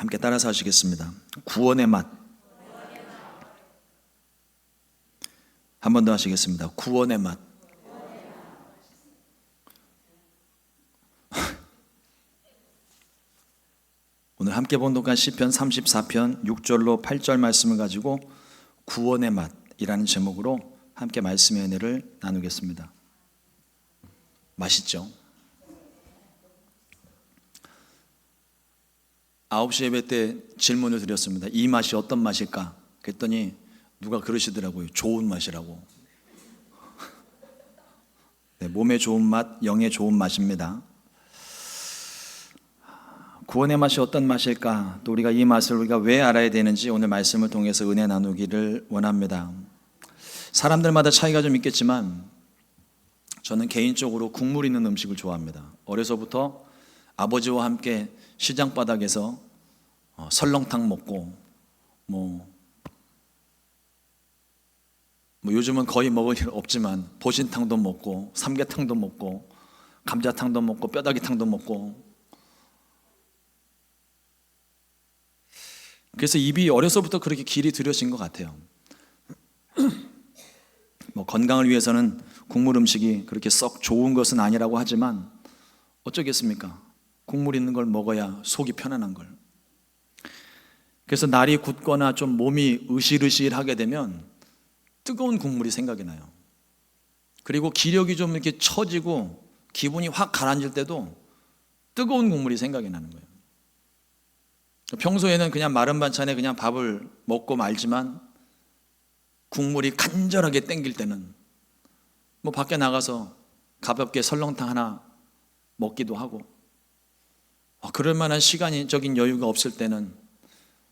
함께 따라서 하시겠습니다. 구원의 맛. 한 번 더 하시겠습니다. 구원의 맛. 오늘 함께 봉독한 시편 34편 6절로 8절 말씀을 가지고 구원의 맛이라는 제목으로 함께 말씀의 은혜를 나누겠습니다. 맛있죠? 9시 예배 때 질문을 드렸습니다. 이 맛이 어떤 맛일까? 그랬더니 누가 그러시더라고요. 좋은 맛이라고. 네, 몸에 좋은 맛, 영에 좋은 맛입니다. 구원의 맛이 어떤 맛일까? 또 우리가 이 맛을 우리가 왜 알아야 되는지 오늘 말씀을 통해서 은혜 나누기를 원합니다. 사람들마다 차이가 좀 있겠지만 저는 개인적으로 국물 있는 음식을 좋아합니다. 어려서부터 아버지와 함께 시장 바닥에서 설렁탕 먹고 뭐 요즘은 거의 먹을 일 없지만 보신탕도 먹고 삼계탕도 먹고 감자탕도 먹고 뼈다귀탕도 먹고, 그래서 입이 어려서부터 그렇게 길이 들여진 것 같아요. 건강을 위해서는 국물 음식이 그렇게 썩 좋은 것은 아니라고 하지만 어쩌겠습니까? 국물 있는 걸 먹어야 속이 편안한 걸. 그래서 날이 굳거나 좀 몸이 으실으실하게 되면 뜨거운 국물이 생각이 나요. 그리고 기력이 좀 이렇게 처지고 기분이 확 가라앉을 때도 뜨거운 국물이 생각이 나는 거예요. 평소에는 그냥 마른 반찬에 그냥 밥을 먹고 말지만 국물이 간절하게 땡길 때는 밖에 나가서 가볍게 설렁탕 하나 먹기도 하고, 그럴 만한 시간적인 여유가 없을 때는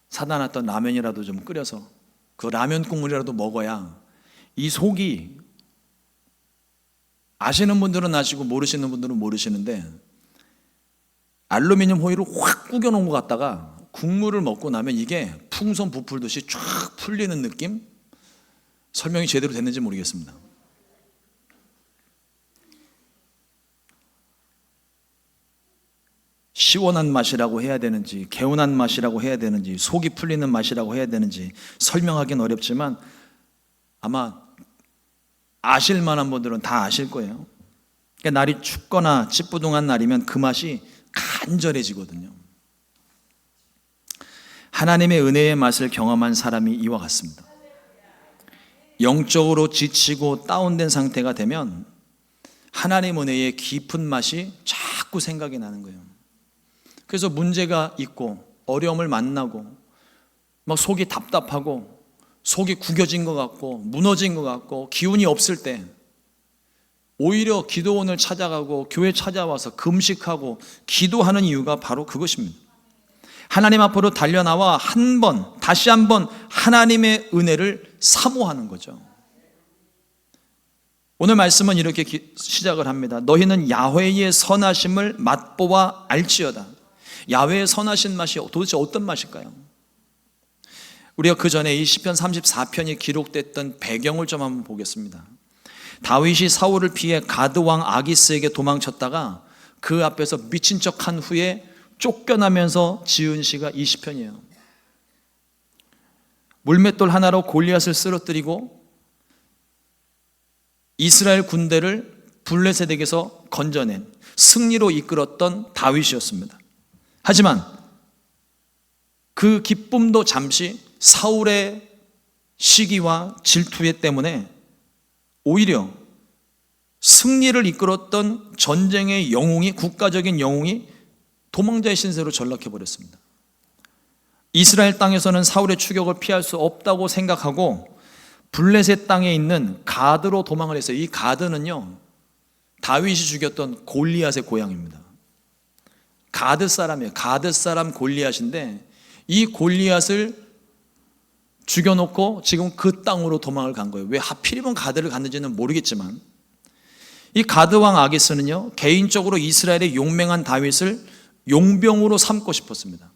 사다 놨던 라면이라도 좀 끓여서 그 라면 국물이라도 먹어야 이 속이, 아시는 분들은 아시고 모르시는 분들은 모르시는데, 알루미늄 호일을 확 구겨 놓은 것 같다가 국물을 먹고 나면 이게 풍선 부풀듯이 쫙 풀리는 느낌? 설명이 제대로 됐는지 모르겠습니다. 시원한 맛이라고 해야 되는지 개운한 맛이라고 해야 되는지 속이 풀리는 맛이라고 해야 되는지 설명하기는 어렵지만 아마 아실 만한 분들은 다 아실 거예요. 그러니까 날이 춥거나 찌뿌둥한 날이면 그 맛이 간절해지거든요. 하나님의 은혜의 맛을 경험한 사람이 이와 같습니다. 영적으로 지치고 다운된 상태가 되면 하나님 은혜의 깊은 맛이 자꾸 생각이 나는 거예요. 그래서 문제가 있고 어려움을 만나고 속이 답답하고 속이 구겨진 것 같고 무너진 것 같고 기운이 없을 때 오히려 기도원을 찾아가고 교회 찾아와서 금식하고 기도하는 이유가 바로 그것입니다. 하나님 앞으로 달려나와 다시 한 번 하나님의 은혜를 사모하는 거죠. 오늘 말씀은 이렇게 시작을 합니다. 너희는 야훼의 선하심을 맛보아 알지어다. 야훼의 선하신 맛이 도대체 어떤 맛일까요? 우리가 그 전에 이 시편 34편이 기록됐던 배경을 좀 한번 보겠습니다. 다윗이 사울을 피해 가드 왕 아기스에게 도망쳤다가 그 앞에서 미친 척한 후에 쫓겨나면서 지은 시가 이 시편이에요. 물맷돌 하나로 골리앗을 쓰러뜨리고 이스라엘 군대를 블레셋에게서 건져낸 승리로 이끌었던 다윗이었습니다. 하지만 그 기쁨도 잠시 사울의 시기와 질투에 때문에 오히려 승리를 이끌었던 전쟁의 영웅이, 국가적인 영웅이 도망자의 신세로 전락해버렸습니다. 이스라엘 땅에서는 사울의 추격을 피할 수 없다고 생각하고 블레셋 땅에 있는 가드로 도망을 했어요. 이 가드는요, 다윗이 죽였던 골리앗의 고향입니다. 가드 사람이에요. 가드 사람 골리앗인데 이 골리앗을 죽여놓고 지금 그 땅으로 도망을 간 거예요. 왜 하필이면 가드를 갔는지는 모르겠지만 이 가드 왕 아기스는요, 개인적으로 이스라엘의 용맹한 다윗을 용병으로 삼고 싶었습니다.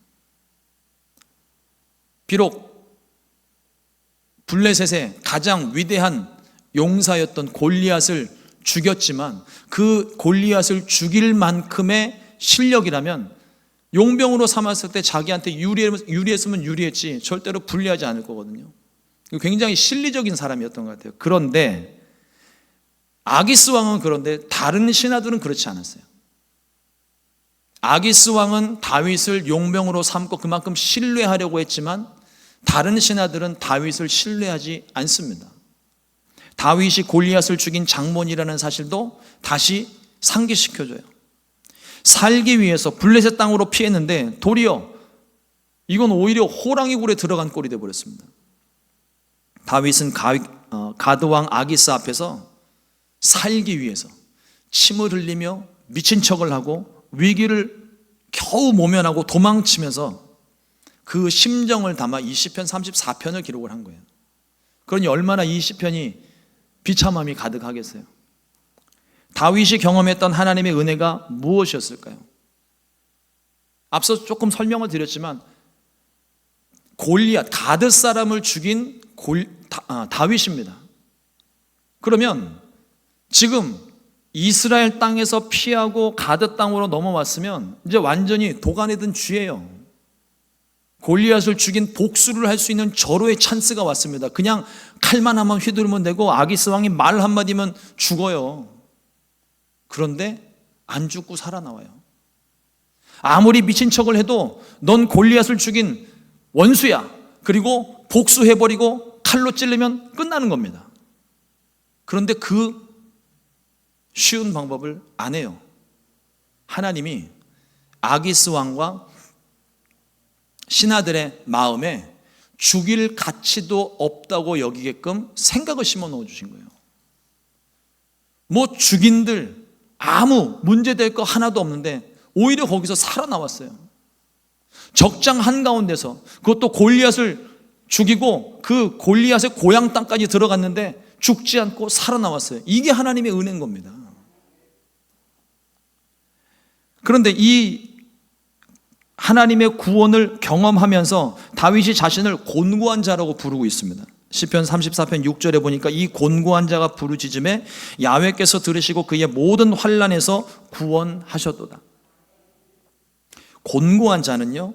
비록 블레셋의 가장 위대한 용사였던 골리앗을 죽였지만 그 골리앗을 죽일 만큼의 실력이라면 용병으로 삼았을 때 자기한테 유리했으면 유리했지 절대로 불리하지 않을 거거든요. 굉장히 실리적인 사람이었던 것 같아요. 그런데 아기스 왕은 그런데 다른 신하들은 그렇지 않았어요. 아기스 왕은 다윗을 용병으로 삼고 그만큼 신뢰하려고 했지만 다른 신하들은 다윗을 신뢰하지 않습니다. 다윗이 골리앗을 죽인 장본이라는 사실도 다시 상기시켜줘요. 살기 위해서 블레셋 땅으로 피했는데 도리어 이건 오히려 호랑이 굴에 들어간 꼴이 되어버렸습니다. 다윗은 가드 왕 아기스 앞에서 살기 위해서 침을 흘리며 미친 척을 하고 위기를 겨우 모면하고 도망치면서 그 심정을 담아 이 시편 34편을 기록을 한 거예요. 그러니 얼마나 이 시편이 비참함이 가득하겠어요. 다윗이 경험했던 하나님의 은혜가 무엇이었을까요? 앞서 조금 설명을 드렸지만 골리앗, 가드 사람을 죽인 다윗입니다. 그러면 지금 이스라엘 땅에서 피하고 가드 땅으로 넘어왔으면 이제 완전히 도간에 든 쥐예요. 골리앗을 죽인 복수를 할 수 있는 절호의 찬스가 왔습니다. 그냥 칼만 한번 휘두르면 되고 아기스 왕이 말 한마디면 죽어요. 그런데 안 죽고 살아나와요. 아무리 미친 척을 해도 넌 골리앗을 죽인 원수야. 그리고 복수해버리고 칼로 찔르면 끝나는 겁니다. 그런데 그 쉬운 방법을 안 해요. 하나님이 아기스 왕과 신하들의 마음에 죽일 가치도 없다고 여기게끔 생각을 심어 넣어 주신 거예요. 뭐 죽인들 아무 문제될 거 하나도 없는데 오히려 거기서 살아나왔어요. 적장 한가운데서 그것도 골리앗을 죽이고 그 골리앗의 고향 땅까지 들어갔는데 죽지 않고 살아나왔어요. 이게 하나님의 은혜인 겁니다. 그런데 이 하나님의 구원을 경험하면서 다윗이 자신을 곤고한 자라고 부르고 있습니다. 시편 34편 6절에 보니까 이 곤고한 자가 부르짖음에 야훼께서 들으시고 그의 모든 환난에서 구원하셨도다. 곤고한 자는요,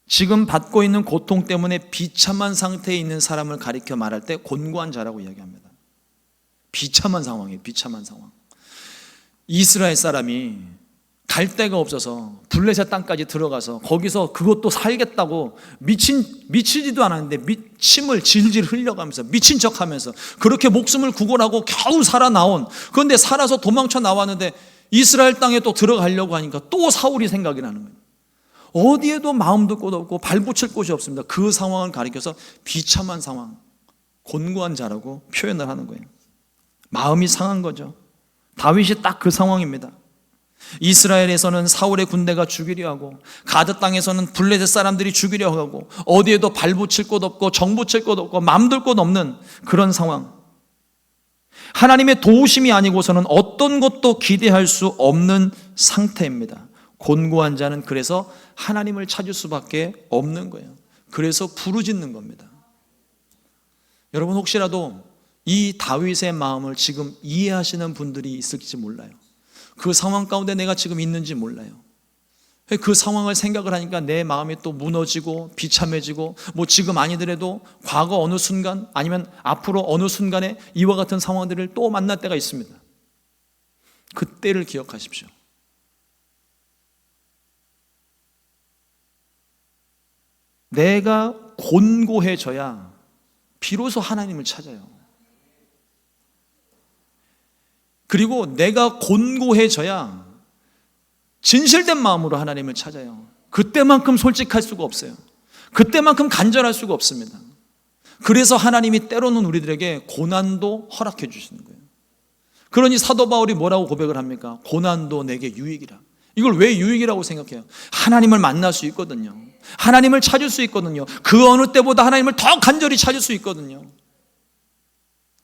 지금 받고 있는 고통 때문에 비참한 상태에 있는 사람을 가리켜 말할 때 곤고한 자라고 이야기합니다. 비참한 상황이에요. 비참한 상황. 이스라엘 사람이 갈 데가 없어서 블레셋 땅까지 들어가서 거기서 그것도 살겠다고 미치지도 않았는데 침을 질질 흘려가면서 미친 척하면서 그렇게 목숨을 구걸하고 겨우 살아나온, 그런데 살아서 도망쳐 나왔는데 이스라엘 땅에 또 들어가려고 하니까 또 사울이 생각이 나는 거예요. 어디에도 마음도 곳 없고 발붙일 곳이 없습니다. 그 상황을 가리켜서 비참한 상황, 곤고한 자라고 표현을 하는 거예요. 마음이 상한 거죠. 다윗이 딱 그 상황입니다. 이스라엘에서는 사울의 군대가 죽이려 하고 가드 땅에서는 블레셋 사람들이 죽이려 하고 어디에도 발붙일 곳 없고 정붙일 곳 없고 맘들 곳 없는 그런 상황. 하나님의 도우심이 아니고서는 어떤 것도 기대할 수 없는 상태입니다. 곤고한 자는 그래서 하나님을 찾을 수밖에 없는 거예요. 그래서 부르짖는 겁니다. 여러분, 혹시라도 이 다윗의 마음을 지금 이해하시는 분들이 있을지 몰라요. 그 상황 가운데 내가 지금 있는지 몰라요. 그 상황을 생각을 하니까 내 마음이 또 무너지고 비참해지고, 뭐 지금 아니더라도 과거 어느 순간 아니면 앞으로 어느 순간에 이와 같은 상황들을 또 만날 때가 있습니다. 그때를 기억하십시오. 내가 곤고해져야 비로소 하나님을 찾아요. 그리고 내가 곤고해져야 진실된 마음으로 하나님을 찾아요. 그때만큼 솔직할 수가 없어요. 그때만큼 간절할 수가 없습니다. 그래서 하나님이 때로는 우리들에게 고난도 허락해 주시는 거예요. 그러니 사도 바울이 뭐라고 고백을 합니까? 고난도 내게 유익이라. 이걸 왜 유익이라고 생각해요? 하나님을 만날 수 있거든요. 하나님을 찾을 수 있거든요. 그 어느 때보다 하나님을 더 간절히 찾을 수 있거든요.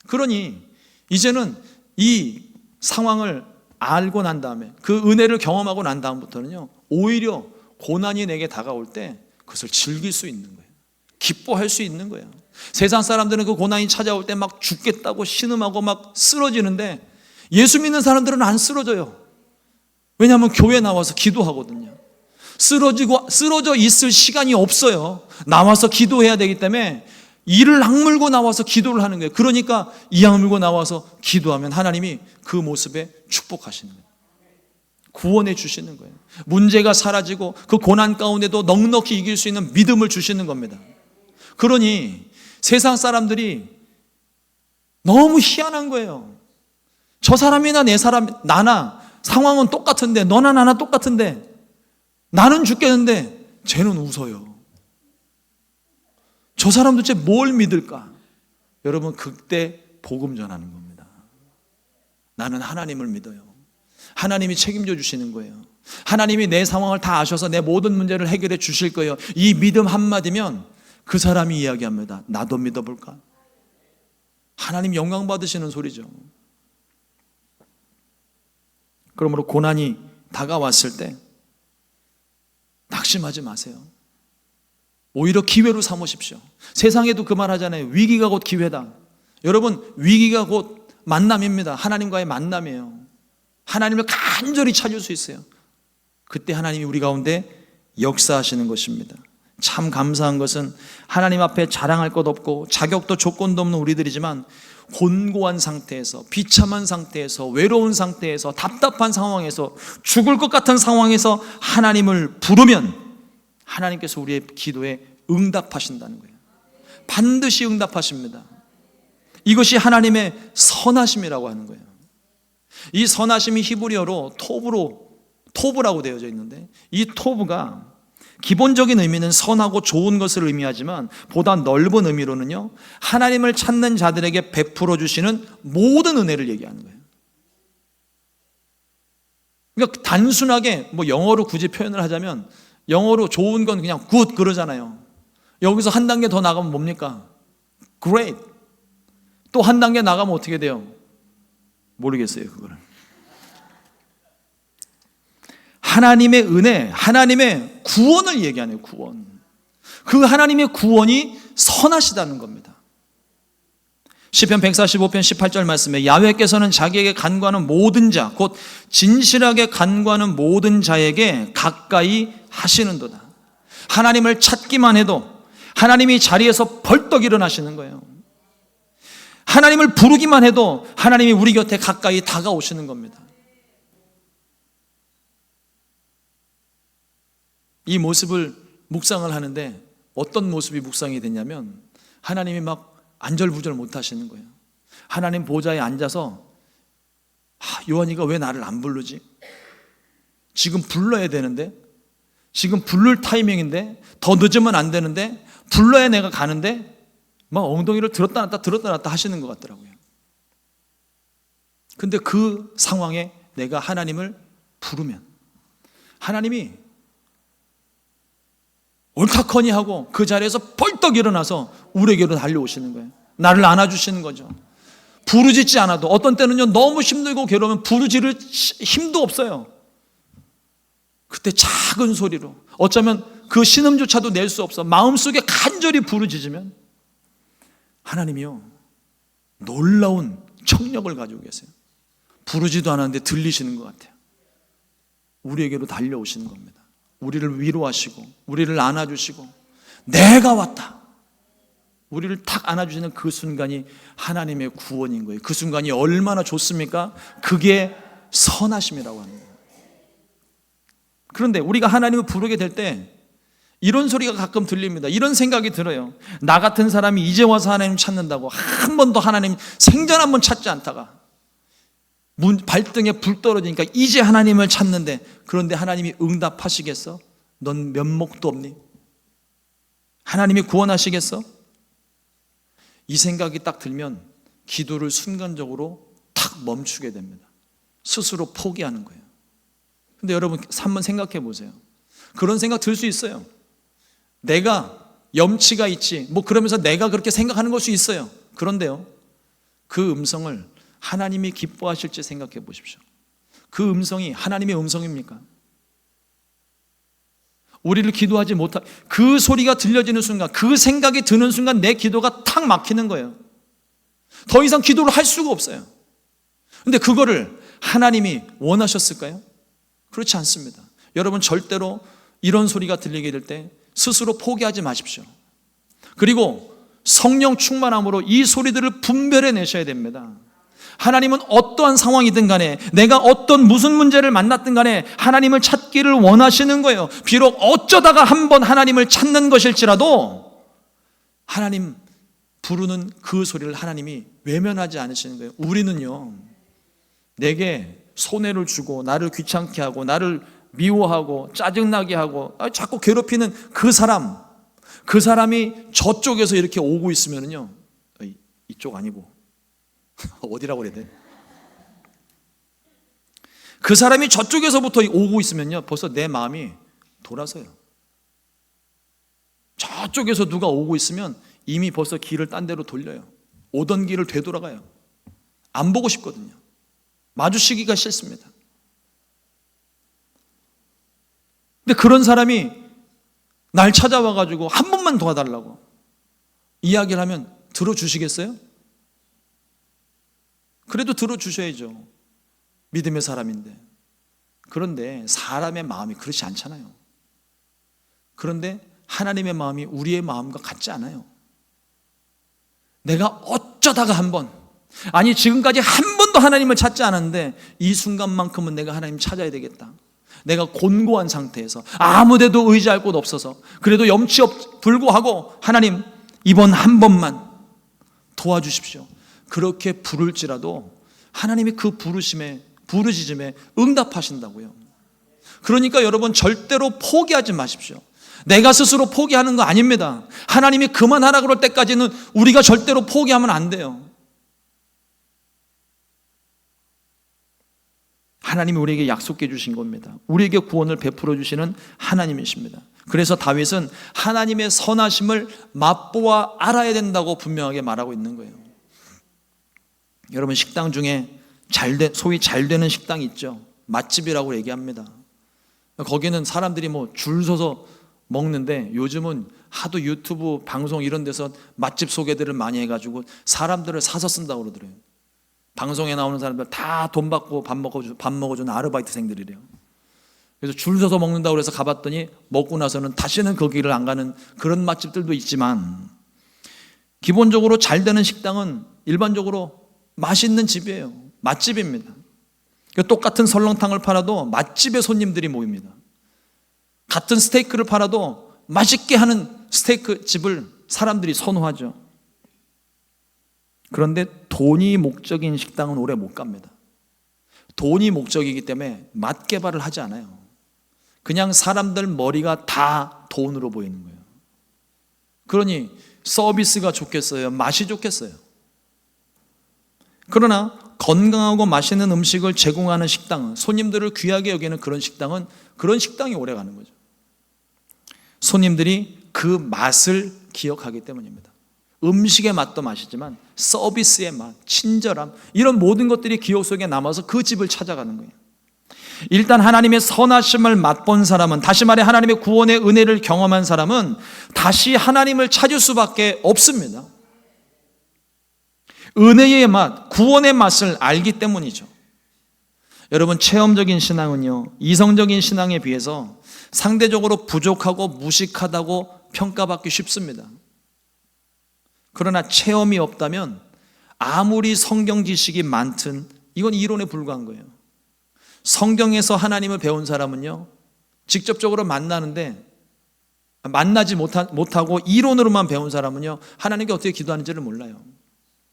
그러니 이제는 이 상황을 알고 난 다음에 그 은혜를 경험하고 난 다음부터는요, 오히려 고난이 내게 다가올 때 그것을 즐길 수 있는 거예요. 기뻐할 수 있는 거예요. 세상 사람들은 그 고난이 찾아올 때 막 죽겠다고 신음하고 막 쓰러지는데 예수 믿는 사람들은 안 쓰러져요. 왜냐하면 교회 나와서 기도하거든요. 쓰러져 있을 시간이 없어요. 나와서 기도해야 되기 때문에 이를 악물고 나와서 기도를 하는 거예요. 그러니까 이 악물고 나와서 기도하면 하나님이 그 모습에 축복하시는 거예요. 구원해 주시는 거예요. 문제가 사라지고 그 고난 가운데도 넉넉히 이길 수 있는 믿음을 주시는 겁니다. 그러니 세상 사람들이 너무 희한한 거예요. 저 사람이나 나나 상황은 똑같은데, 너나 나나 똑같은데 나는 죽겠는데 쟤는 웃어요. 저 사람 도대체 뭘 믿을까? 여러분, 그때 복음 전하는 겁니다. 나는 하나님을 믿어요. 하나님이 책임져 주시는 거예요. 하나님이 내 상황을 다 아셔서 내 모든 문제를 해결해 주실 거예요. 이 믿음 한마디면 그 사람이 이야기합니다. 나도 믿어볼까? 하나님 영광 받으시는 소리죠. 그러므로 고난이 다가왔을 때 낙심하지 마세요. 오히려 기회로 삼으십시오. 세상에도 그 말 하잖아요. 위기가 곧 기회다. 여러분, 위기가 곧 만남입니다. 하나님과의 만남이에요. 하나님을 간절히 찾을 수 있어요. 그때 하나님이 우리 가운데 역사하시는 것입니다. 참 감사한 것은 하나님 앞에 자랑할 것 없고 자격도 조건도 없는 우리들이지만 곤고한 상태에서, 비참한 상태에서, 외로운 상태에서, 답답한 상황에서, 죽을 것 같은 상황에서 하나님을 부르면 하나님께서 우리의 기도에 응답하신다는 거예요. 반드시 응답하십니다. 이것이 하나님의 선하심이라고 하는 거예요. 이 선하심이 히브리어로 토브라고 되어져 있는데, 이 토브가 기본적인 의미는 선하고 좋은 것을 의미하지만 보다 넓은 의미로는요, 하나님을 찾는 자들에게 베풀어 주시는 모든 은혜를 얘기하는 거예요. 그러니까 단순하게 영어로 굳이 표현을 하자면, 영어로 좋은 건 그냥 good 그러잖아요. 여기서 한 단계 더 나가면 뭡니까? great. 또 한 단계 나가면 어떻게 돼요? 모르겠어요, 그거는. 하나님의 은혜, 하나님의 구원을 얘기하네요. 구원. 그 하나님의 구원이 선하시다는 겁니다. 시편 145편 18절 말씀에 야훼께서는 자기에게 간구하는 모든 자, 곧 진실하게 간구하는 모든 자에게 가까이 하시는도다. 하나님을 찾기만 해도 하나님이 자리에서 벌떡 일어나시는 거예요. 하나님을 부르기만 해도 하나님이 우리 곁에 가까이 다가오시는 겁니다. 이 모습을 묵상을 하는데 어떤 모습이 묵상이 됐냐면, 하나님이 막 안절부절 못 하시는 거예요. 하나님 보좌에 앉아서 요한이가 왜 나를 안 부르지? 지금 불러야 되는데, 지금 부를 타이밍인데, 더 늦으면 안 되는데, 불러야 내가 가는데 막 엉덩이를 들었다 놨다 하시는 것 같더라고요. 근데 그 상황에 내가 하나님을 부르면 하나님이 옳다커니 하고 그 자리에서 벌떡 일어나서 우리에게로 달려오시는 거예요. 나를 안아주시는 거죠. 부르짖지 않아도, 어떤 때는요 너무 힘들고 괴로우면 부르짖을 힘도 없어요. 그때 작은 소리로, 어쩌면 그 신음조차도 낼 수 없어 마음속에 간절히 부르짖으면 하나님이요 놀라운 청력을 가지고 계세요. 부르지도 않았는데 들리시는 것 같아요. 우리에게로 달려오시는 겁니다. 우리를 위로하시고 우리를 안아주시고 내가 왔다, 우리를 탁 안아주시는 그 순간이 하나님의 구원인 거예요. 그 순간이 얼마나 좋습니까? 그게 선하심이라고 하는 거예요. 그런데 우리가 하나님을 부르게 될 때 이런 소리가 가끔 들립니다. 이런 생각이 들어요. 나 같은 사람이 이제 와서 하나님 찾는다고 한 번도 하나님 생전 한 번 찾지 않다가 발등에 불 떨어지니까 이제 하나님을 찾는데, 그런데 하나님이 응답하시겠어? 넌 면목도 없니? 하나님이 구원하시겠어? 이 생각이 딱 들면 기도를 순간적으로 탁 멈추게 됩니다. 스스로 포기하는 거예요. 근데 여러분 한번 생각해 보세요. 그런 생각 들 수 있어요. 내가 염치가 있지 그러면서 내가 그렇게 생각하는 걸 수 있어요. 그런데요, 그 음성을 하나님이 기뻐하실지 생각해 보십시오. 그 음성이 하나님의 음성입니까? 우리를 기도하지 못하, 그 소리가 들려지는 순간, 그 생각이 드는 순간 내 기도가 탁 막히는 거예요. 더 이상 기도를 할 수가 없어요. 근데 그거를 하나님이 원하셨을까요? 그렇지 않습니다. 여러분, 절대로 이런 소리가 들리게 될 때 스스로 포기하지 마십시오. 그리고 성령 충만함으로 이 소리들을 분별해 내셔야 됩니다. 하나님은 어떠한 상황이든 간에, 내가 어떤 무슨 문제를 만났든 간에 하나님을 찾기를 원하시는 거예요. 비록 어쩌다가 한번 하나님을 찾는 것일지라도 하나님 부르는 그 소리를 하나님이 외면하지 않으시는 거예요. 우리는요, 내게 손해를 주고 나를 귀찮게 하고 나를 미워하고 짜증나게 하고 자꾸 괴롭히는 그 사람이 저쪽에서 이렇게 오고 있으면요, 이쪽 아니고 어디라고 그래야 돼? 그 사람이 저쪽에서부터 오고 있으면요, 벌써 내 마음이 돌아서요. 저쪽에서 누가 오고 있으면 이미 벌써 길을 딴 데로 돌려요. 오던 길을 되돌아가요. 안 보고 싶거든요. 마주치기가 싫습니다. 근데 그런 사람이 날 찾아와가지고 한 번만 도와달라고 이야기를 하면 들어주시겠어요? 그래도 들어주셔야죠. 믿음의 사람인데. 그런데 사람의 마음이 그렇지 않잖아요. 그런데 하나님의 마음이 우리의 마음과 같지 않아요. 내가 어쩌다가 한 번, 아니 지금까지 한 번도 하나님을 찾지 않았는데 이 순간만큼은 내가 하나님 찾아야 되겠다. 내가 곤고한 상태에서 아무데도 의지할 곳 없어서 그래도 염치 불구하고 하나님 이번 한 번만 도와주십시오. 그렇게 부를지라도 하나님이 그 부르짖음에 응답하신다고요. 그러니까 여러분 절대로 포기하지 마십시오. 내가 스스로 포기하는 거 아닙니다. 하나님이 그만하라 그럴 때까지는 우리가 절대로 포기하면 안 돼요. 하나님이 우리에게 약속해 주신 겁니다. 우리에게 구원을 베풀어 주시는 하나님이십니다. 그래서 다윗은 하나님의 선하심을 맛보아 알아야 된다고 분명하게 말하고 있는 거예요. 여러분 식당 중에 소위 잘 되는 식당이 있죠. 맛집이라고 얘기합니다. 거기는 사람들이 줄 서서 먹는데 요즘은 하도 유튜브 방송 이런 데서 맛집 소개들을 많이 해가지고 사람들을 사서 쓴다고 그러더래요. 방송에 나오는 사람들 다 돈 받고 밥 먹어주는 아르바이트생들이래요. 그래서 줄 서서 먹는다고 그래서 가봤더니 먹고 나서는 다시는 거기를 안 가는 그런 맛집들도 있지만, 기본적으로 잘 되는 식당은 일반적으로 맛있는 집이에요. 맛집입니다. 똑같은 설렁탕을 팔아도 맛집의 손님들이 모입니다. 같은 스테이크를 팔아도 맛있게 하는 스테이크 집을 사람들이 선호하죠. 그런데 돈이 목적인 식당은 오래 못 갑니다. 돈이 목적이기 때문에 맛 개발을 하지 않아요. 그냥 사람들 머리가 다 돈으로 보이는 거예요. 그러니 서비스가 좋겠어요? 맛이 좋겠어요? 그러나 건강하고 맛있는 음식을 제공하는 식당은, 손님들을 귀하게 여기는 그런 식당이 오래 가는 거죠. 손님들이 그 맛을 기억하기 때문입니다. 음식의 맛도 맛이지만 서비스의 맛, 친절함, 이런 모든 것들이 기억 속에 남아서 그 집을 찾아가는 거예요. 일단 하나님의 선하심을 맛본 사람은, 다시 말해 하나님의 구원의 은혜를 경험한 사람은 다시 하나님을 찾을 수밖에 없습니다. 은혜의 맛, 구원의 맛을 알기 때문이죠. 여러분, 체험적인 신앙은요, 이성적인 신앙에 비해서 상대적으로 부족하고 무식하다고 평가받기 쉽습니다. 그러나 체험이 없다면 아무리 성경 지식이 많든 이건 이론에 불과한 거예요. 성경에서 하나님을 배운 사람은요, 직접적으로 만나지 못하고 이론으로만 배운 사람은요, 하나님께 어떻게 기도하는지를 몰라요.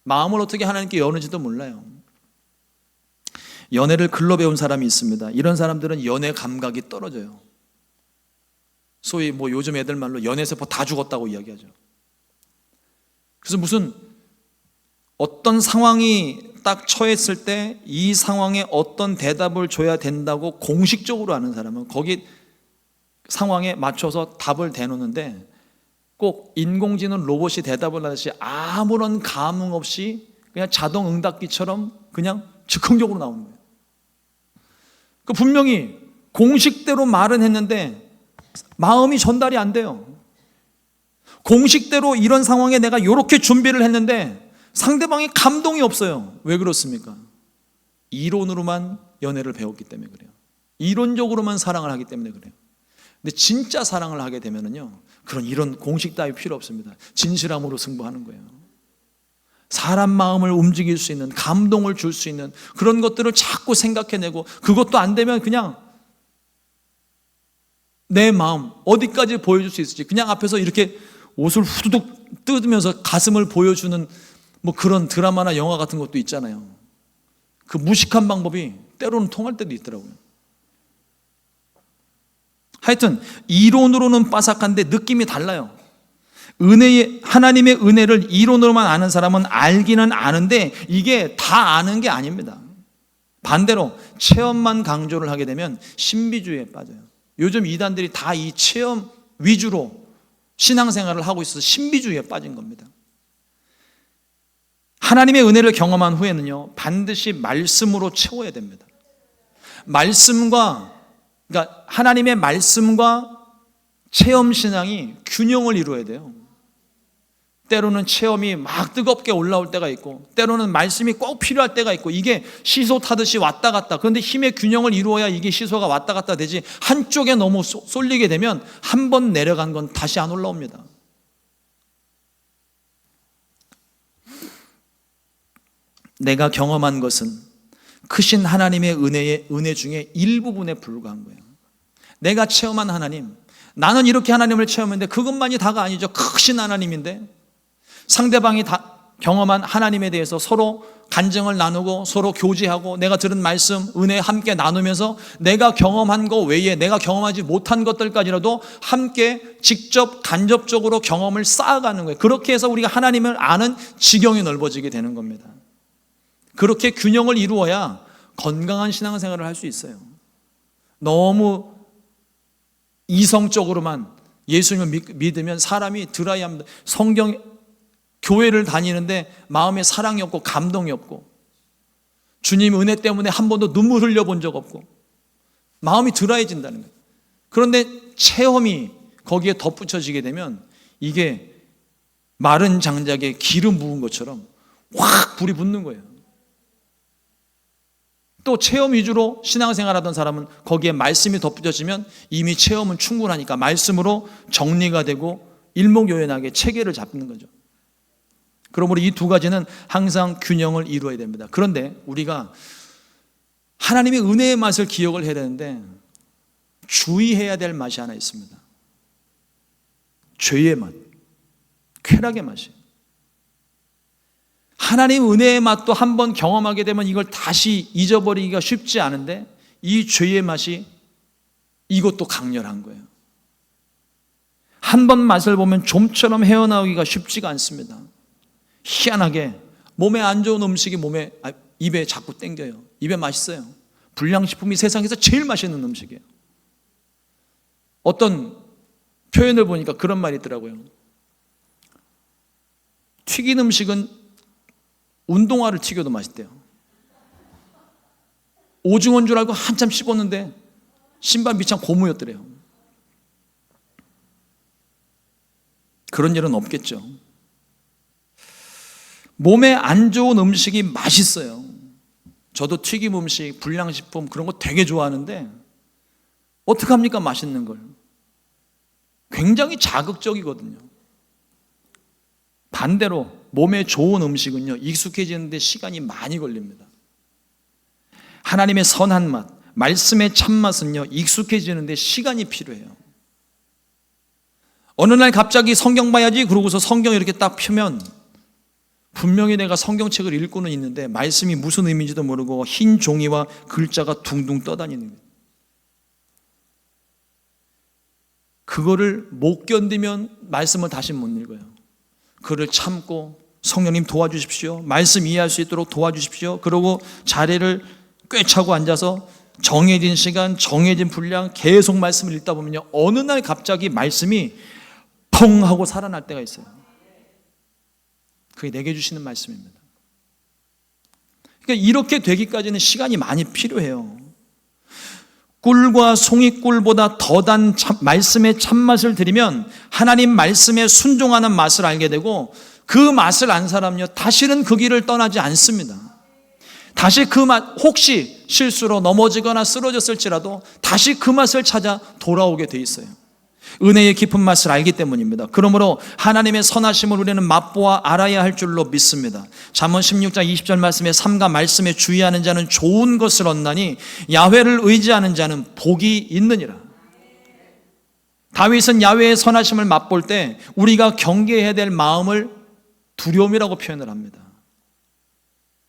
마음을 어떻게 하나님께 여는지도 몰라요. 연애를 글로 배운 사람이 있습니다. 이런 사람들은 연애 감각이 떨어져요. 소위 요즘 애들 말로 연애세포 다 죽었다고 이야기하죠. 그래서 무슨 어떤 상황이 딱 처했을 때 이 상황에 어떤 대답을 줘야 된다고 공식적으로 아는 사람은 거기 상황에 맞춰서 답을 대놓는데, 꼭 인공지능 로봇이 대답을 하듯이 아무런 감흥 없이 그냥 자동 응답기처럼 그냥 즉흥적으로 나오는 거예요. 분명히 공식대로 말은 했는데 마음이 전달이 안 돼요. 공식대로 이런 상황에 내가 이렇게 준비를 했는데 상대방이 감동이 없어요. 왜 그렇습니까? 이론으로만 연애를 배웠기 때문에 그래요. 이론적으로만 사랑을 하기 때문에 그래요. 근데 진짜 사랑을 하게 되면은요, 이런 공식 따위 필요 없습니다. 진실함으로 승부하는 거예요. 사람 마음을 움직일 수 있는, 감동을 줄 수 있는 그런 것들을 자꾸 생각해내고, 그것도 안 되면 그냥 내 마음 어디까지 보여줄 수 있을지 그냥 앞에서 이렇게 옷을 후두둑 뜯으면서 가슴을 보여주는 뭐 그런 드라마나 영화 같은 것도 있잖아요. 그 무식한 방법이 때로는 통할 때도 있더라고요. 하여튼 이론으로는 빠삭한데 느낌이 달라요. 하나님의 은혜를 이론으로만 아는 사람은 알기는 아는데 이게 다 아는 게 아닙니다. 반대로 체험만 강조를 하게 되면 신비주의에 빠져요. 요즘 이단들이 다 이 체험 위주로 신앙생활을 하고 있어서 신비주의에 빠진 겁니다. 하나님의 은혜를 경험한 후에는요, 반드시 말씀으로 채워야 됩니다. 그러니까 하나님의 말씀과 체험신앙이 균형을 이루어야 돼요. 때로는 체험이 막 뜨겁게 올라올 때가 있고, 때로는 말씀이 꼭 필요할 때가 있고, 이게 시소 타듯이 왔다 갔다. 그런데 힘의 균형을 이루어야 이게 시소가 왔다 갔다 되지, 한쪽에 너무 쏠리게 되면 한 번 내려간 건 다시 안 올라옵니다. 내가 경험한 것은 크신 하나님의 은혜 중에 일부분에 불과한 거예요. 내가 체험한 하나님, 나는 이렇게 하나님을 체험했는데 그것만이 다가 아니죠. 크신 하나님인데 상대방이 다 경험한 하나님에 대해서 서로 간증을 나누고 서로 교제하고, 내가 들은 말씀, 은혜 함께 나누면서 내가 경험한 것 외에 내가 경험하지 못한 것들까지라도 함께 직접 간접적으로 경험을 쌓아가는 거예요. 그렇게 해서 우리가 하나님을 아는 지경이 넓어지게 되는 겁니다. 그렇게 균형을 이루어야 건강한 신앙생활을 할 수 있어요. 너무 이성적으로만 예수님을 믿으면 사람이 드라이합니다. 교회를 다니는데 마음에 사랑이 없고 감동이 없고, 주님 은혜 때문에 한 번도 눈물 흘려본 적 없고 마음이 드라이해진다는 거예요. 그런데 체험이 거기에 덧붙여지게 되면 이게 마른 장작에 기름 부은 것처럼 확 불이 붙는 거예요. 또 체험 위주로 신앙생활하던 사람은 거기에 말씀이 덧붙여지면 이미 체험은 충분하니까 말씀으로 정리가 되고 일목요연하게 체계를 잡는 거죠. 그러므로 이 두 가지는 항상 균형을 이루어야 됩니다. 그런데 우리가 하나님의 은혜의 맛을 기억을 해야 되는데 주의해야 될 맛이 하나 있습니다. 죄의 맛, 쾌락의 맛이. 하나님 은혜의 맛도 한번 경험하게 되면 이걸 다시 잊어버리기가 쉽지 않은데, 이 죄의 맛이 이것도 강렬한 거예요. 한 번 맛을 보면 좀처럼 헤어나오기가 쉽지가 않습니다. 희한하게 몸에 안 좋은 음식이 입에 자꾸 땡겨요. 입에 맛있어요. 불량식품이 세상에서 제일 맛있는 음식이에요. 어떤 표현을 보니까 그런 말이 있더라고요. 튀긴 음식은 운동화를 튀겨도 맛있대요. 오징어인 줄 알고 한참 씹었는데 신발 밑창 고무였더래요. 그런 일은 없겠죠. 몸에 안 좋은 음식이 맛있어요. 저도 튀김 음식, 불량식품 그런 거 되게 좋아하는데 어떡합니까? 맛있는 걸. 굉장히 자극적이거든요. 반대로 몸에 좋은 음식은요, 익숙해지는데 시간이 많이 걸립니다. 하나님의 선한 맛, 말씀의 참맛은요, 익숙해지는데 시간이 필요해요. 어느 날 갑자기 성경 봐야지 그러고서 성경 이렇게 딱 펴면 분명히 내가 성경책을 읽고는 있는데 말씀이 무슨 의미인지도 모르고 흰 종이와 글자가 둥둥 떠다니는 거예요. 그거를 못 견디면 말씀을 다시 못 읽어요. 그를 참고 성령님 도와주십시오. 말씀 이해할 수 있도록 도와주십시오. 그러고 자리를 꿰차고 앉아서 정해진 시간, 정해진 분량 계속 말씀을 읽다 보면요, 어느 날 갑자기 말씀이 펑 하고 살아날 때가 있어요. 그게 내게 주시는 말씀입니다. 그러니까 이렇게 되기까지는 시간이 많이 필요해요. 꿀과 송이꿀보다 더 단 말씀의 참맛을 들이면 하나님 말씀에 순종하는 맛을 알게 되고, 그 맛을 안 사람요 다시는 그 길을 떠나지 않습니다. 다시 그 맛, 혹시 실수로 넘어지거나 쓰러졌을지라도 다시 그 맛을 찾아 돌아오게 돼 있어요. 은혜의 깊은 맛을 알기 때문입니다. 그러므로 하나님의 선하심을 우리는 맛보아 알아야 할 줄로 믿습니다. 잠언 16장 20절 말씀에 삼가 말씀에 주의하는 자는 좋은 것을 얻나니 야훼를 의지하는 자는 복이 있느니라. 다윗은 야훼의 선하심을 맛볼 때 우리가 경계해야 될 마음을 두려움이라고 표현을 합니다.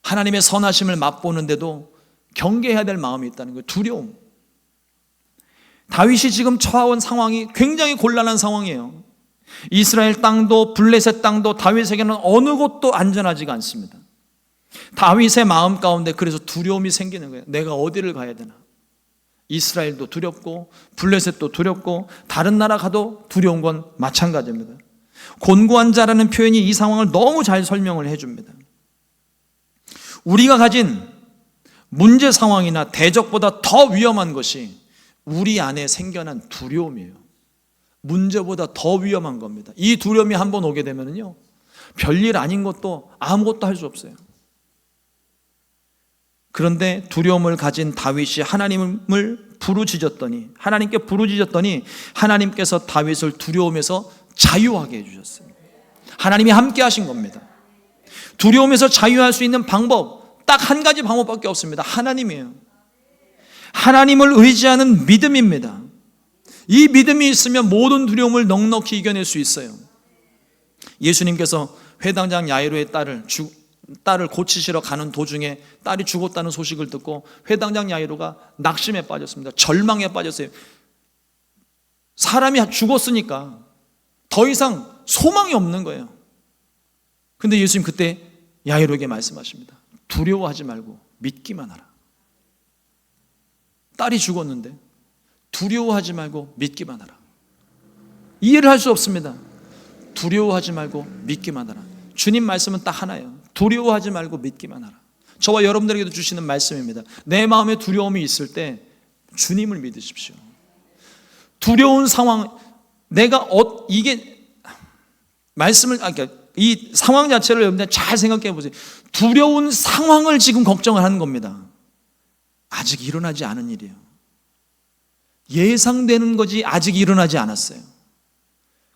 하나님의 선하심을 맛보는데도 경계해야 될 마음이 있다는 거예요. 두려움. 다윗이 지금 처한 상황이 굉장히 곤란한 상황이에요. 이스라엘 땅도 블레셋 땅도 다윗에게는 어느 곳도 안전하지가 않습니다. 다윗의 마음 가운데 그래서 두려움이 생기는 거예요. 내가 어디를 가야 되나? 이스라엘도 두렵고 블레셋도 두렵고 다른 나라 가도 두려운 건 마찬가지입니다. 곤고한 자라는 표현이 이 상황을 너무 잘 설명을 해줍니다. 우리가 가진 문제 상황이나 대적보다 더 위험한 것이 우리 안에 생겨난 두려움이에요. 문제보다 더 위험한 겁니다. 이 두려움이 한번 오게 되면요, 별일 아닌 것도 아무것도 할 수 없어요. 그런데 두려움을 가진 다윗이 하나님을 부르짖었더니, 하나님께 부르짖었더니 하나님께서 다윗을 두려움에서 자유하게 해주셨어요. 하나님이 함께 하신 겁니다. 두려움에서 자유할 수 있는 방법, 딱 한 가지 방법밖에 없습니다. 하나님이에요. 하나님을 의지하는 믿음입니다. 이 믿음이 있으면 모든 두려움을 넉넉히 이겨낼 수 있어요. 예수님께서 회당장 야이로의 딸을 고치시러 가는 도중에 딸이 죽었다는 소식을 듣고 회당장 야이로가 낙심에 빠졌습니다. 절망에 빠졌어요. 사람이 죽었으니까 더 이상 소망이 없는 거예요. 근데 예수님 그때 야이로에게 말씀하십니다. 두려워하지 말고 믿기만 하라. 딸이 죽었는데 두려워하지 말고 믿기만 하라. 이해를 할 수 없습니다. 두려워하지 말고 믿기만 하라. 주님 말씀은 딱 하나예요. 두려워하지 말고 믿기만 하라. 저와 여러분들에게도 주시는 말씀입니다. 내 마음에 두려움이 있을 때 주님을 믿으십시오. 두려운 상황, 이게 말씀을, 이 상황 자체를 여러분들 잘 생각해 보세요. 두려운 상황을 지금 걱정을 하는 겁니다. 아직 일어나지 않은 일이에요. 예상되는 거지 아직 일어나지 않았어요.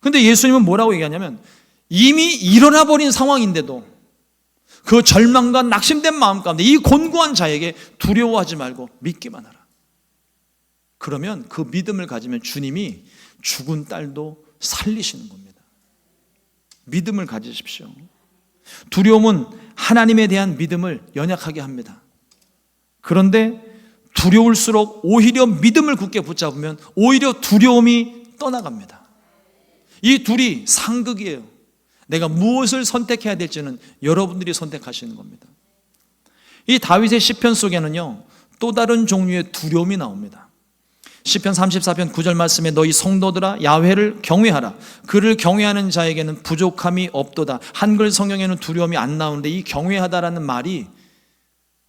근데 예수님은 뭐라고 얘기하냐면 이미 일어나 버린 상황인데도 그 절망과 낙심된 마음 가운데 이 곤고한 자에게 두려워하지 말고 믿기만 하라. 그러면 그 믿음을 가지면 주님이 죽은 딸도 살리시는 겁니다. 믿음을 가지십시오. 두려움은 하나님에 대한 믿음을 연약하게 합니다. 그런데 두려울수록 오히려 믿음을 굳게 붙잡으면 오히려 두려움이 떠나갑니다. 이 둘이 상극이에요. 내가 무엇을 선택해야 될지는 여러분들이 선택하시는 겁니다. 이 다윗의 시편 속에는요, 또 다른 종류의 두려움이 나옵니다. 시편 34편 9절 말씀에 너희 성도들아 야훼를 경외하라. 그를 경외하는 자에게는 부족함이 없도다. 한글 성경에는 두려움이 안 나오는데 이 경외하다라는 말이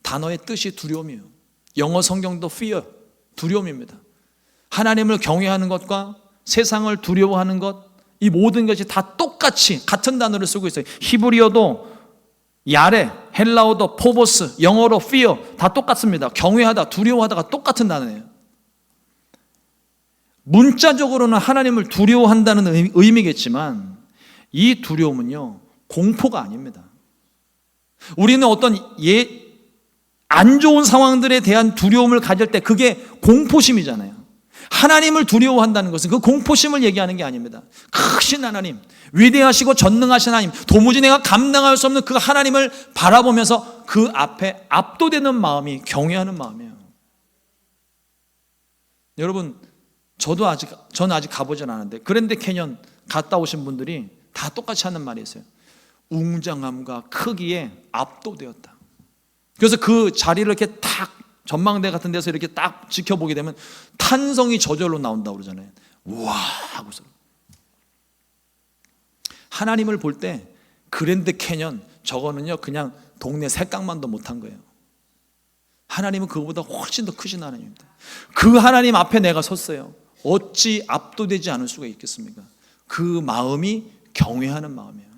단어의 뜻이 두려움이에요. 영어 성경도 fear, 두려움입니다. 하나님을 경외하는 것과 세상을 두려워하는 것, 이 모든 것이 다 똑같이 같은 단어를 쓰고 있어요. 히브리어도 야레, 헬라어도 포보스, 영어로 fear 다 똑같습니다. 경외하다, 두려워하다가 똑같은 단어예요. 문자적으로는 하나님을 두려워한다는 의미겠지만 이 두려움은요, 공포가 아닙니다. 우리는 어떤 안 좋은 상황들에 대한 두려움을 가질 때 그게 공포심이잖아요. 하나님을 두려워한다는 것은 그 공포심을 얘기하는 게 아닙니다. 크신 하나님, 위대하시고 전능하신 하나님, 도무지 내가 감당할 수 없는 그 하나님을 바라보면서 그 앞에 압도되는 마음이 경외하는 마음이에요. 여러분, 저는 아직 가보진 않았는데 그랜드 캐년 갔다 오신 분들이 다 똑같이 하는 말이 있어요. 웅장함과 크기에 압도되었다. 그래서 그 자리를 이렇게 딱 전망대 같은 데서 이렇게 딱 지켜보게 되면 탄성이 저절로 나온다고 그러잖아요. 우와 하고서. 하나님을 볼 때 그랜드 캐년 저거는요 그냥 동네 색강만도 못한 거예요. 하나님은 그거보다 훨씬 더 크신 하나님입니다. 그 하나님 앞에 내가 섰어요. 어찌 압도되지 않을 수가 있겠습니까? 그 마음이 경외하는 마음이에요.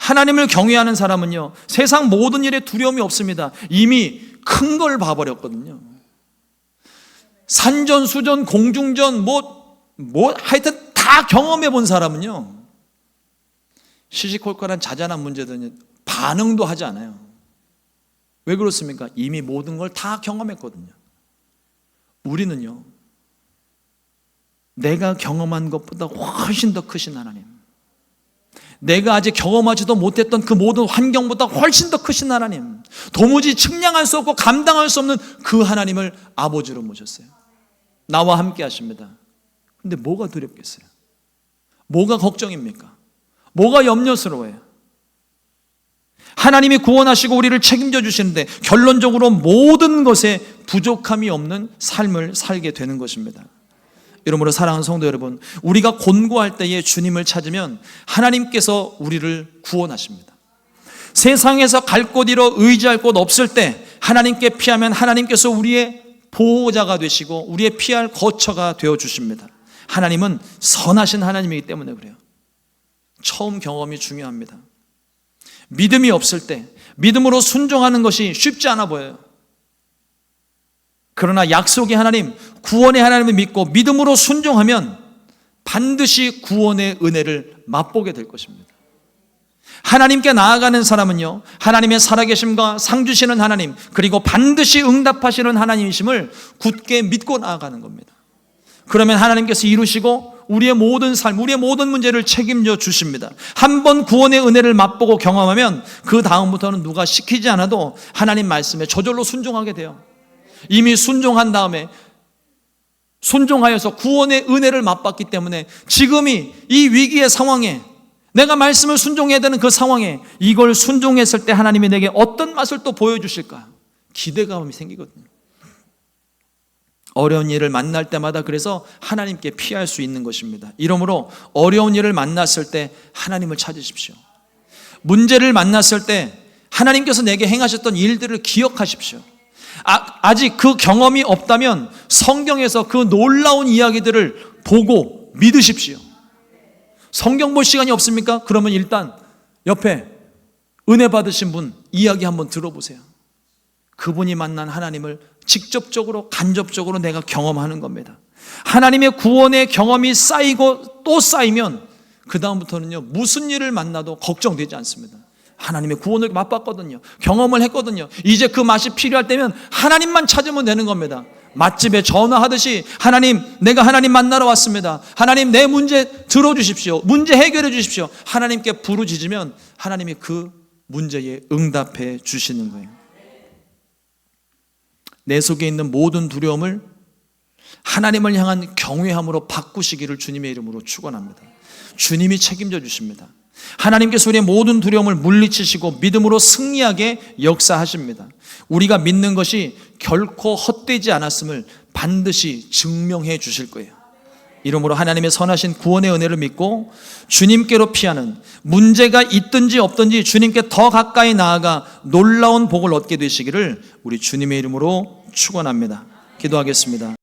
하나님을 경외하는 사람은요, 세상 모든 일에 두려움이 없습니다. 이미 큰 걸 봐버렸거든요. 산전수전, 공중전, 하여튼 다 경험해 본 사람은요, 시시콜콜한 자잘한 문제들은 반응도 하지 않아요. 왜 그렇습니까? 이미 모든 걸 다 경험했거든요. 우리는요, 내가 경험한 것보다 훨씬 더 크신 하나님, 내가 아직 경험하지도 못했던 그 모든 환경보다 훨씬 더 크신 하나님, 도무지 측량할 수 없고 감당할 수 없는 그 하나님을 아버지로 모셨어요. 나와 함께 하십니다. 근데 뭐가 두렵겠어요? 뭐가 걱정입니까? 뭐가 염려스러워요? 하나님이 구원하시고 우리를 책임져 주시는데 결론적으로 모든 것에 부족함이 없는 삶을 살게 되는 것입니다. 이러므로 사랑하는 성도 여러분, 우리가 곤고할 때에 주님을 찾으면 하나님께서 우리를 구원하십니다. 세상에서 갈 곳 잃어 의지할 곳 없을 때 하나님께 피하면 하나님께서 우리의 보호자가 되시고 우리의 피할 거처가 되어 주십니다. 하나님은 선하신 하나님이기 때문에 그래요. 처음 경험이 중요합니다. 믿음이 없을 때 믿음으로 순종하는 것이 쉽지 않아 보여요. 그러나 약속의 하나님, 구원의 하나님을 믿고 믿음으로 순종하면 반드시 구원의 은혜를 맛보게 될 것입니다. 하나님께 나아가는 사람은요, 하나님의 살아계심과 상 주시는 하나님, 그리고 반드시 응답하시는 하나님이심을 굳게 믿고 나아가는 겁니다. 그러면 하나님께서 이루시고 우리의 모든 삶, 우리의 모든 문제를 책임져 주십니다. 한번 구원의 은혜를 맛보고 경험하면 그 다음부터는 누가 시키지 않아도 하나님 말씀에 저절로 순종하게 돼요. 이미 순종한 다음에, 순종하여서 구원의 은혜를 맛봤기 때문에 지금이 이 위기의 상황에, 내가 말씀을 순종해야 되는 그 상황에 이걸 순종했을 때 하나님이 내게 어떤 맛을 또 보여주실까 기대감이 생기거든요. 어려운 일을 만날 때마다 그래서 하나님께 피할 수 있는 것입니다. 이러므로 어려운 일을 만났을 때 하나님을 찾으십시오. 문제를 만났을 때 하나님께서 내게 행하셨던 일들을 기억하십시오. 아직 그 경험이 없다면 성경에서 그 놀라운 이야기들을 보고 믿으십시오. 성경 볼 시간이 없습니까? 그러면 일단 옆에 은혜 받으신 분 이야기 한번 들어보세요. 그분이 만난 하나님을 직접적으로 간접적으로 내가 경험하는 겁니다. 하나님의 구원의 경험이 쌓이고 또 쌓이면 그 다음부터는요, 무슨 일을 만나도 걱정되지 않습니다. 하나님의 구원을 맛봤거든요. 경험을 했거든요. 이제 그 맛이 필요할 때면 하나님만 찾으면 되는 겁니다. 맛집에 전화하듯이 하나님, 내가 하나님 만나러 왔습니다. 하나님, 내 문제 들어주십시오. 문제 해결해 주십시오. 하나님께 부르짖으면 하나님이 그 문제에 응답해 주시는 거예요. 내 속에 있는 모든 두려움을 하나님을 향한 경외함으로 바꾸시기를 주님의 이름으로 축원합니다. 주님이 책임져 주십니다. 하나님께서 우리의 모든 두려움을 물리치시고 믿음으로 승리하게 역사하십니다. 우리가 믿는 것이 결코 헛되지 않았음을 반드시 증명해 주실 거예요. 이러므로 하나님의 선하신 구원의 은혜를 믿고 주님께로 피하는, 문제가 있든지 없든지 주님께 더 가까이 나아가 놀라운 복을 얻게 되시기를 우리 주님의 이름으로 축원합니다. 기도하겠습니다.